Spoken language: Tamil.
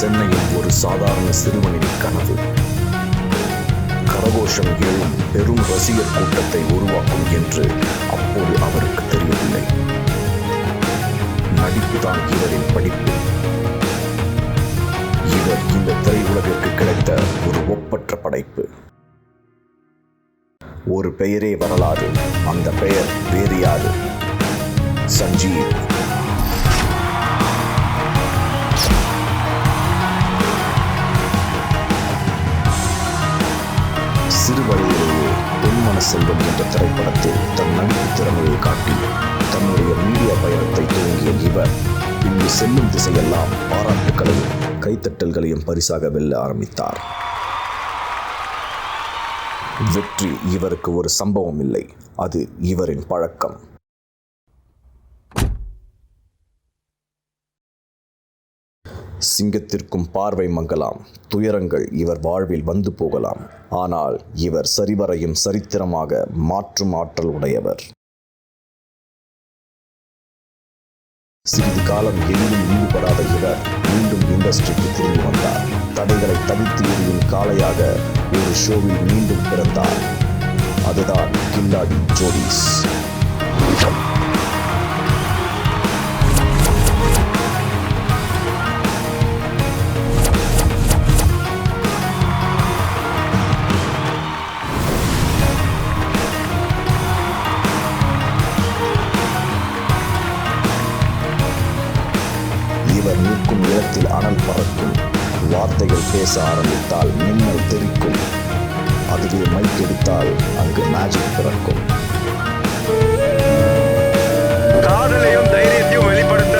சென்னையின் ஒரு சாதாரண சிறுவனின் கனவு கரகோஷம் எழும் பெரும் ரசிகர் கூட்டத்தை உருவாக்கும் என்று அப்போது அவருக்கு தெரியவில்லை. நடிப்புதான் இவரின் படிப்பு. இவர் இந்த திரையுலகிற்கு கிடைத்த ஒரு ஒப்பற்ற படைப்பு. ஒரு பெயரே வரலாறு. அந்த பெயர் வேறு யாரு? சஞ்சீவ். சிறு வயதிலேயே பொன்மன செல்வம் என்ற திரைப்படத்தில் தன் நடிப்பு திறமையை காட்டி தன்னுடைய மீடியா பயணத்தை துவங்கிய இவர் இங்கு செல்லும் திசையெல்லாம் பாராட்டுகளையும் கைத்தட்டல்களையும் பரிசாக வெல்ல ஆரம்பித்தார். வெற்றி இவருக்கு ஒரு சம்பவம் இல்லை, அது இவரின் பழக்கம். சிங்கத்திற்கும் பார்வை மங்கலாம், துயரங்கள் இவர் வாழ்வில் வந்து போகலாம். ஆனால் இவர் சரிவரையும் சரித்திரமாக மாற்றும் ஆற்றல் உடையவர். சிறிது காலம் எதிலும் ஈடுபடாத இவர் மீண்டும் இண்டஸ்ட்ரிக்கு திரும்பி வந்தார். தடைகளை தவிர்த்து எறியும் காளையாக ஒரு ஷோவில் மீண்டும் பிறந்தார். அதுதான் கில்லாடி ஜோடிஸ். இவர் நிற்கும் இடத்தில் அனல் பறக்கும். வார்த்தைகள் பேச ஆரம்பித்தால் மின்னல் தெரிக்கும். அதுவே மைக் எடுத்தால் அங்கு மேஜிக் பிறக்கும். காதலையும் தைரியத்தையும் வெளிப்படுத்த